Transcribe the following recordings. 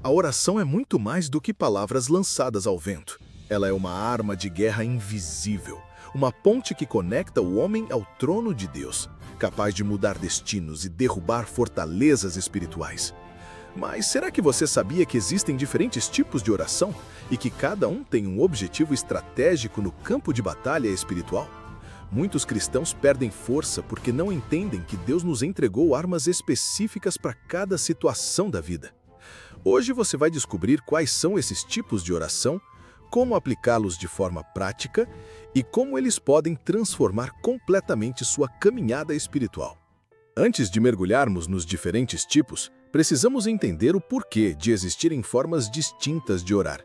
A oração é muito mais do que palavras lançadas ao vento. Ela é uma arma de guerra invisível, uma ponte que conecta o homem ao trono de Deus, capaz de mudar destinos e derrubar fortalezas espirituais. Mas será que você sabia que existem diferentes tipos de oração e que cada um tem um objetivo estratégico no campo de batalha espiritual? Muitos cristãos perdem força porque não entendem que Deus nos entregou armas específicas para cada situação da vida. Hoje você vai descobrir quais são esses tipos de oração, como aplicá-los de forma prática e como eles podem transformar completamente sua caminhada espiritual. Antes de mergulharmos nos diferentes tipos, precisamos entender o porquê de existirem formas distintas de orar.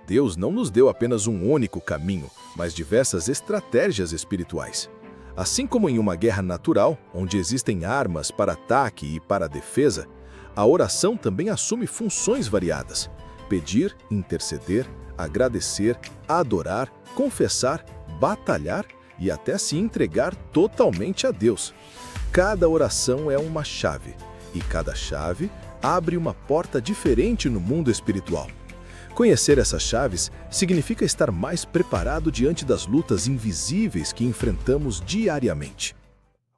Deus não nos deu apenas um único caminho, mas diversas estratégias espirituais. Assim como em uma guerra natural, onde existem armas para ataque e para defesa, a oração também assume funções variadas: pedir, interceder, agradecer, adorar, confessar, batalhar e até se entregar totalmente a Deus. Cada oração é uma chave, e cada chave abre uma porta diferente no mundo espiritual. Conhecer essas chaves significa estar mais preparado diante das lutas invisíveis que enfrentamos diariamente.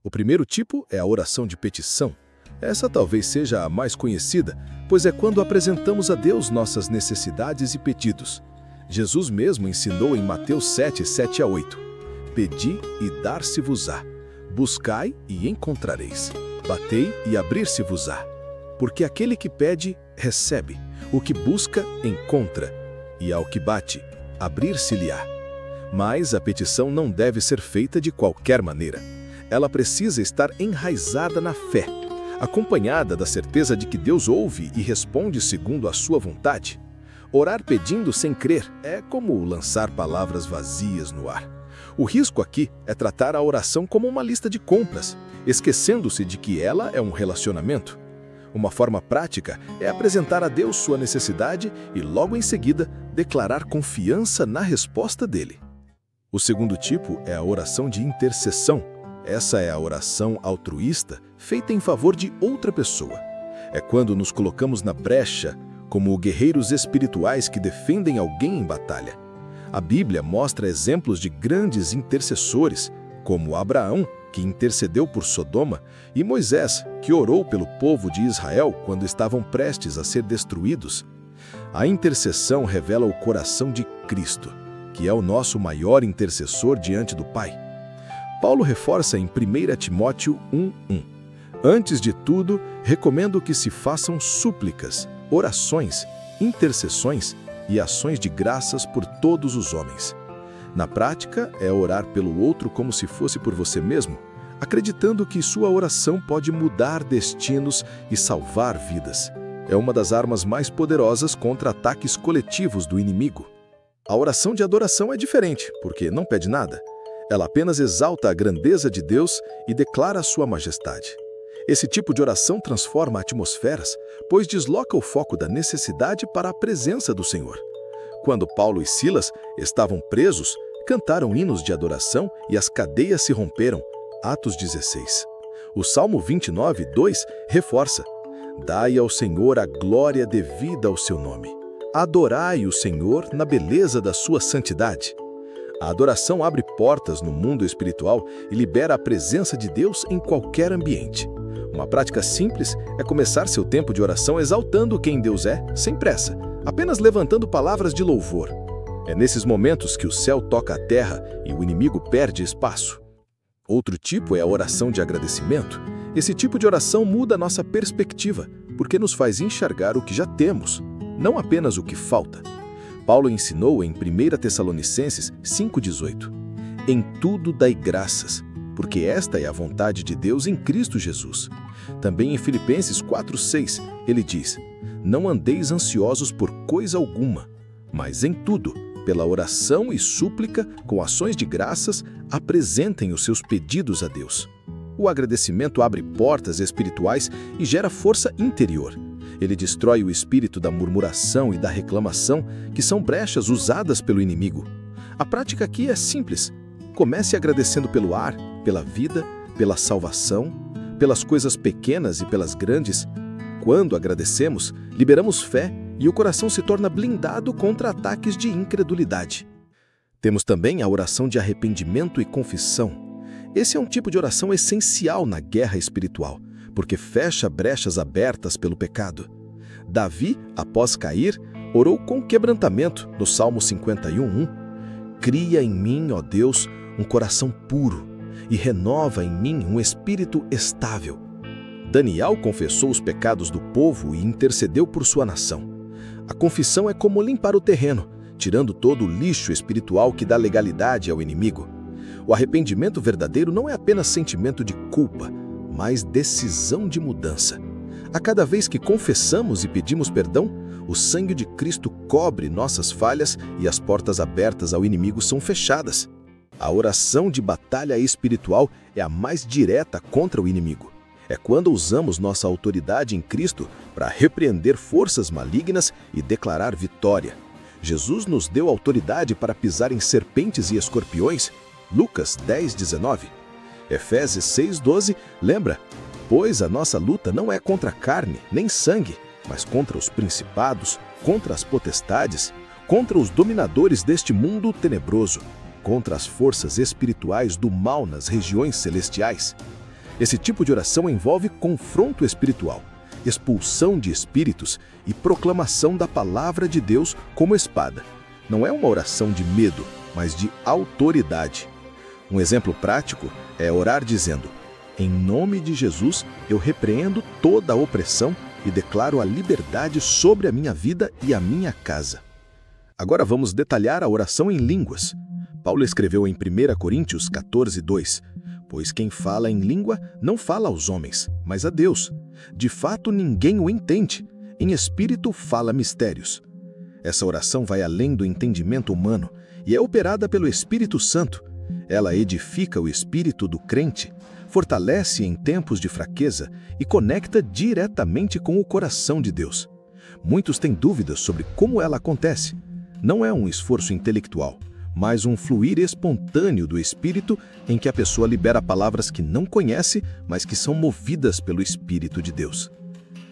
O primeiro tipo é a oração de petição. Essa talvez seja a mais conhecida, pois é quando apresentamos a Deus nossas necessidades e pedidos. Jesus mesmo ensinou em Mateus 7, 7-8: Pedi e dar-se-vos-á, buscai e encontrareis, batei e abrir-se-vos-á. Porque aquele que pede, recebe, o que busca, encontra, e ao que bate, abrir-se-lhe-á. Mas a petição não deve ser feita de qualquer maneira. Ela precisa estar enraizada na fé, acompanhada da certeza de que Deus ouve e responde segundo a sua vontade. Orar pedindo sem crer é como lançar palavras vazias no ar. O risco aqui é tratar a oração como uma lista de compras, esquecendo-se de que ela é um relacionamento. Uma forma prática é apresentar a Deus sua necessidade e, logo em seguida, declarar confiança na resposta dele. O segundo tipo é a oração de intercessão. Essa é a oração altruísta feita em favor de outra pessoa. É quando nos colocamos na brecha, como guerreiros espirituais que defendem alguém em batalha. A Bíblia mostra exemplos de grandes intercessores, como Abraão, que intercedeu por Sodoma, e Moisés, que orou pelo povo de Israel quando estavam prestes a ser destruídos. A intercessão revela o coração de Cristo, que é o nosso maior intercessor diante do Pai. Paulo reforça em 1 Timóteo 1:1. Antes de tudo, recomendo que se façam súplicas, orações, intercessões e ações de graças por todos os homens. Na prática, é orar pelo outro como se fosse por você mesmo, acreditando que sua oração pode mudar destinos e salvar vidas. É uma das armas mais poderosas contra ataques coletivos do inimigo. A oração de adoração é diferente, porque não pede nada. Ela apenas exalta a grandeza de Deus e declara a sua majestade. Esse tipo de oração transforma atmosferas, pois desloca o foco da necessidade para a presença do Senhor. Quando Paulo e Silas estavam presos, cantaram hinos de adoração e as cadeias se romperam. Atos 16. O Salmo 29:2 reforça: Dai ao Senhor a glória devida ao seu nome. Adorai o Senhor na beleza da sua santidade. A adoração abre portas no mundo espiritual e libera a presença de Deus em qualquer ambiente. Uma prática simples é começar seu tempo de oração exaltando quem Deus é, sem pressa, apenas levantando palavras de louvor. É nesses momentos que o céu toca a terra e o inimigo perde espaço. Outro tipo é a oração de agradecimento. Esse tipo de oração muda a nossa perspectiva, porque nos faz enxergar o que já temos, não apenas o que falta. Paulo ensinou em 1 Tessalonicenses 5:18: Em tudo dai graças, porque esta é a vontade de Deus em Cristo Jesus. Também em Filipenses 4:6, ele diz: Não andeis ansiosos por coisa alguma, mas em tudo, pela oração e súplica, com ações de graças, apresentem os seus pedidos a Deus. O agradecimento abre portas espirituais e gera força interior. Ele destrói o espírito da murmuração e da reclamação, que são brechas usadas pelo inimigo. A prática aqui é simples. Comece agradecendo pelo ar, pela vida, pela salvação, pelas coisas pequenas e pelas grandes. Quando agradecemos, liberamos fé e o coração se torna blindado contra ataques de incredulidade. Temos também a oração de arrependimento e confissão. Esse é um tipo de oração essencial na guerra espiritual, porque fecha brechas abertas pelo pecado. Davi, após cair, orou com quebrantamento no Salmo 51:1. Cria em mim, ó Deus, um coração puro e renova em mim um espírito estável. Daniel confessou os pecados do povo e intercedeu por sua nação. A confissão é como limpar o terreno, tirando todo o lixo espiritual que dá legalidade ao inimigo. O arrependimento verdadeiro não é apenas sentimento de culpa, mas decisão de mudança. A cada vez que confessamos e pedimos perdão, o sangue de Cristo cobre nossas falhas e as portas abertas ao inimigo são fechadas. A oração de batalha espiritual é a mais direta contra o inimigo. É quando usamos nossa autoridade em Cristo para repreender forças malignas e declarar vitória. Jesus nos deu autoridade para pisar em serpentes e escorpiões. Lucas 10:19. Efésios 6:12 lembra: pois a nossa luta não é contra a carne nem sangue, mas contra os principados, contra as potestades, contra os dominadores deste mundo tenebroso, contra as forças espirituais do mal nas regiões celestiais. Esse tipo de oração envolve confronto espiritual, expulsão de espíritos e proclamação da palavra de Deus como espada. Não é uma oração de medo, mas de autoridade. Um exemplo prático é orar dizendo: em nome de Jesus, eu repreendo toda a opressão e declaro a liberdade sobre a minha vida e a minha casa. Agora vamos detalhar a oração em línguas. Paulo escreveu em 1 Coríntios 14:2, pois quem fala em língua não fala aos homens, mas a Deus. De fato, ninguém o entende. Em espírito fala mistérios. Essa oração vai além do entendimento humano e é operada pelo Espírito Santo. Ela edifica o espírito do crente, fortalece em tempos de fraqueza e conecta diretamente com o coração de Deus. Muitos têm dúvidas sobre como ela acontece. Não é um esforço intelectual, mas um fluir espontâneo do Espírito em que a pessoa libera palavras que não conhece, mas que são movidas pelo Espírito de Deus.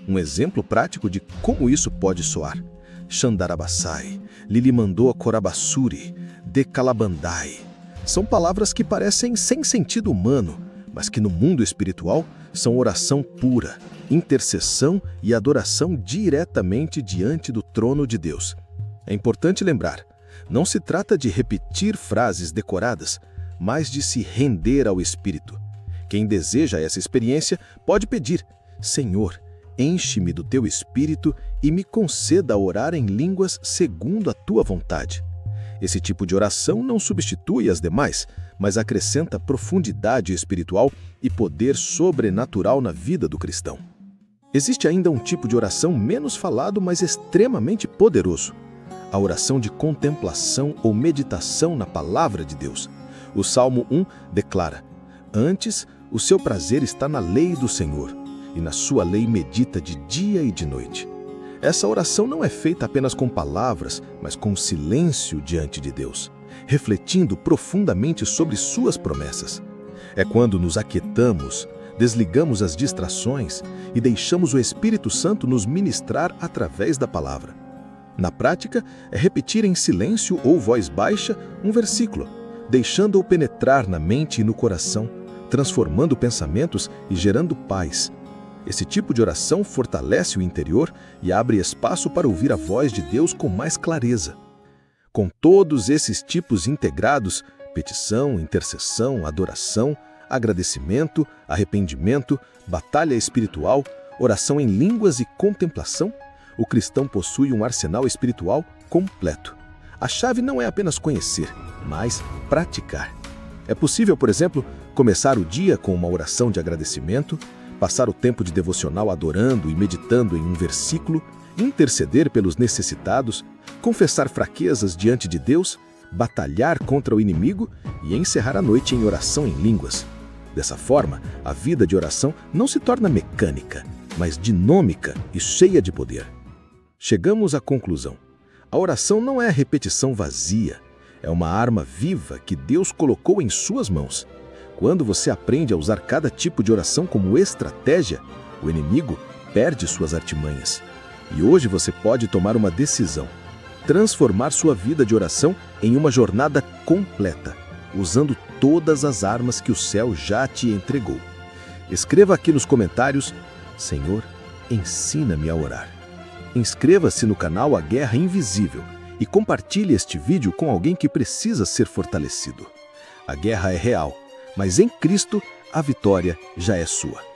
Um exemplo prático de como isso pode soar: Xandarabassai, Lilimandoa Corabassuri, Decalabandai. São palavras que parecem sem sentido humano, mas que no mundo espiritual são oração pura, intercessão e adoração diretamente diante do trono de Deus. É importante lembrar: não se trata de repetir frases decoradas, mas de se render ao Espírito. Quem deseja essa experiência pode pedir: Senhor, enche-me do teu Espírito e me conceda orar em línguas segundo a tua vontade. Esse tipo de oração não substitui as demais, mas acrescenta profundidade espiritual e poder sobrenatural na vida do cristão. Existe ainda um tipo de oração menos falado, mas extremamente poderoso: a oração de contemplação ou meditação na palavra de Deus. O Salmo 1 declara: antes, o seu prazer está na lei do Senhor, e na sua lei medita de dia e de noite. Essa oração não é feita apenas com palavras, mas com silêncio diante de Deus, refletindo profundamente sobre suas promessas. É quando nos aquietamos, desligamos as distrações e deixamos o Espírito Santo nos ministrar através da palavra. Na prática, é repetir em silêncio ou voz baixa um versículo, deixando-o penetrar na mente e no coração, transformando pensamentos e gerando paz. Esse tipo de oração fortalece o interior e abre espaço para ouvir a voz de Deus com mais clareza. Com todos esses tipos integrados, petição, intercessão, adoração, agradecimento, arrependimento, batalha espiritual, oração em línguas e contemplação, o cristão possui um arsenal espiritual completo. A chave não é apenas conhecer, mas praticar. É possível, por exemplo, começar o dia com uma oração de agradecimento, passar o tempo de devocional adorando e meditando em um versículo, interceder pelos necessitados, confessar fraquezas diante de Deus, batalhar contra o inimigo e encerrar a noite em oração em línguas. Dessa forma, a vida de oração não se torna mecânica, mas dinâmica e cheia de poder. Chegamos à conclusão: a oração não é repetição vazia, é uma arma viva que Deus colocou em suas mãos. Quando você aprende a usar cada tipo de oração como estratégia, o inimigo perde suas artimanhas. E hoje você pode tomar uma decisão, transformar sua vida de oração em uma jornada completa, usando todas as armas que o céu já te entregou. Escreva aqui nos comentários: Senhor, ensina-me a orar. Inscreva-se no canal A Guerra Invisível e compartilhe este vídeo com alguém que precisa ser fortalecido. A guerra é real, mas em Cristo a vitória já é sua.